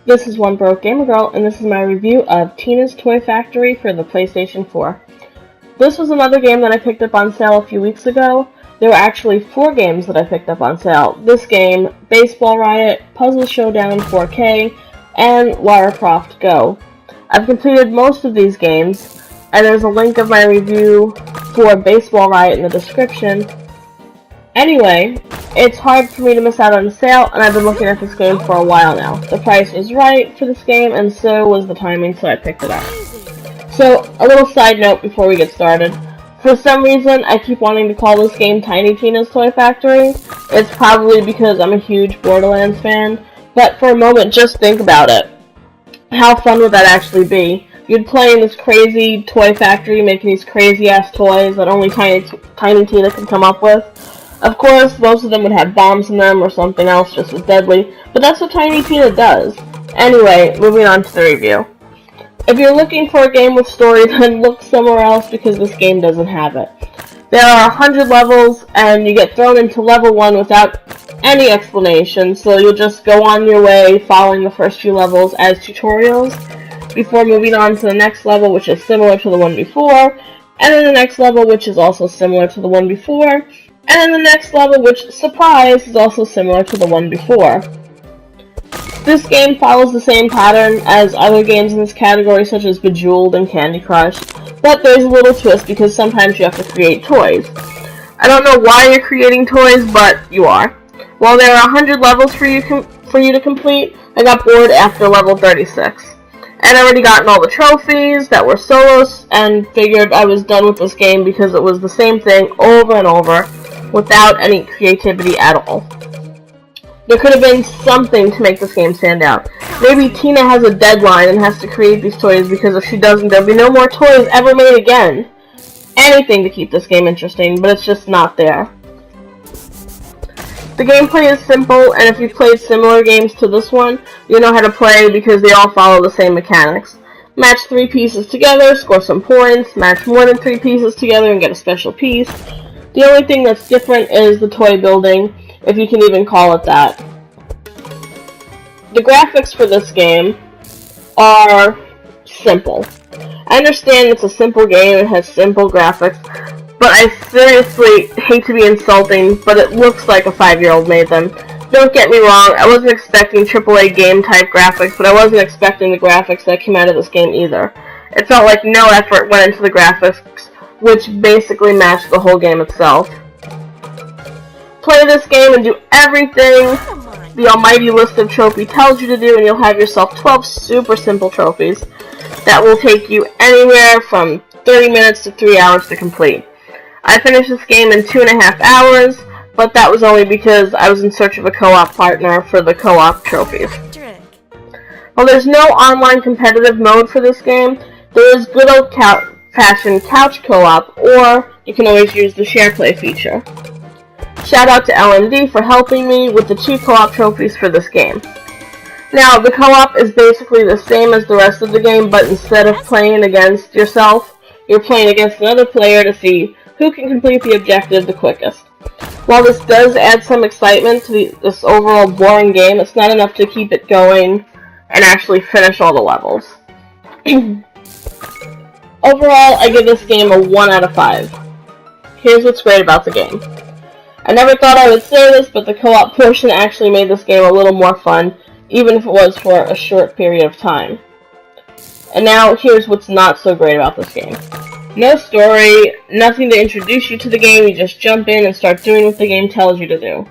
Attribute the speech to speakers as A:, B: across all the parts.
A: This is One Broke Gamer Girl, and this is my review of Tina's Toy Factory for the PlayStation 4. This was another game that I picked up on sale a few weeks ago. There were actually 4 games that I picked up on sale. This game, Baseball Riot, Puzzle Showdown 4K, and Lara Croft Go. I've completed most of these games, and there's a link of my review for Baseball Riot in the description. Anyway, it's hard for me to miss out on the sale, and I've been looking at this game for a while now. The price was right for this game, and so was the timing, so I picked it up. So, a little side note before we get started. For some reason, I keep wanting to call this game Tiny Tina's Toy Factory. It's probably because I'm a huge Borderlands fan, but for a moment, just think about it. How fun would that actually be? You'd play in this crazy toy factory making these crazy-ass toys that only Tiny Tina could come up with. Of course, most of them would have bombs in them or something else just as deadly, but that's what Tiny Tina does. Anyway, moving on to the review. If you're looking for a game with story, then look somewhere else because this game doesn't have it. There are 100 levels, and you get thrown into level 1 without any explanation, so you'll just go on your way following the first few levels as tutorials, before moving on to the next level, which is similar to the one before, and then the next level, which is also similar to the one before, and then the next level, which, surprise, is also similar to the one before. This game follows the same pattern as other games in this category, such as Bejeweled and Candy Crush, but there's a little twist because sometimes you have to create toys. I don't know why you're creating toys, but you are. While there are 100 levels for you to complete, I got bored after level 36. I'd already gotten all the trophies that were solos, and figured I was done with this game because it was the same thing over and over, without any creativity at all. There could have been something to make this game stand out. Maybe Tina has a deadline and has to create these toys because if she doesn't, there'll be no more toys ever made again. Anything to keep this game interesting, but it's just not there. The gameplay is simple, and if you've played similar games to this one, you know how to play because they all follow the same mechanics. Match 3 pieces together, score some points, match more than 3 pieces together and get a special piece. The only thing that's different is the toy building, if you can even call it that. The graphics for this game are simple. I understand it's a simple game, it has simple graphics, but I seriously hate to be insulting, but it looks like a 5-year-old made them. Don't get me wrong, I wasn't expecting AAA game type graphics, but I wasn't expecting the graphics that came out of this game either. It felt like no effort went into the graphics, which basically matched the whole game itself. Play this game and do everything the almighty list of trophy tells you to do, and you'll have yourself 12 super simple trophies that will take you anywhere from 30 minutes to 3 hours to complete. I finished this game in 2.5 hours, but that was only because I was in search of a co-op partner for the co-op trophies. While there's no online competitive mode for this game, there is good old-fashioned couch co-op, or you can always use the share play feature. Shout out to LMD for helping me with the 2 co-op trophies for this game. Now, the co-op is basically the same as the rest of the game, but instead of playing against yourself, you're playing against another player to see who can complete the objective the quickest. While this does add some excitement to this overall boring game, it's not enough to keep it going and actually finish all the levels. Overall, I give this game a 1 out of 5. Here's what's great about the game. I never thought I would say this, but the co-op portion actually made this game a little more fun, even if it was for a short period of time. And now, here's what's not so great about this game. No story, nothing to introduce you to the game, you just jump in and start doing what the game tells you to do.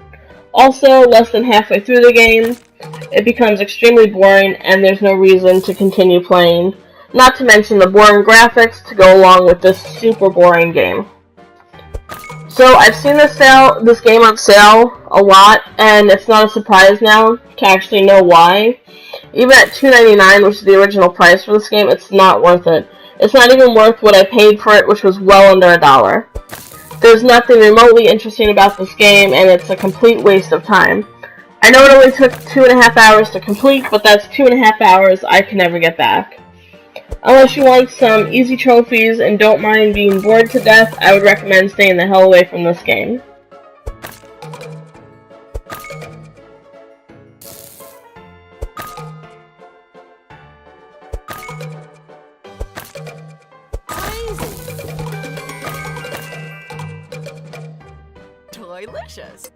A: Also, less than halfway through the game, it becomes extremely boring and there's no reason to continue playing, not to mention the boring graphics to go along with this super boring game. So, I've seen this game on sale a lot, and it's not a surprise now to actually know why. Even at $2.99, which is the original price for this game, it's not worth it. It's not even worth what I paid for it, which was well under $1. There's nothing remotely interesting about this game, and it's a complete waste of time. I know it only took 2.5 hours to complete, but that's 2.5 hours I can never get back. Unless you want some easy trophies and don't mind being bored to death, I would recommend staying the hell away from this game.
B: Toylicious.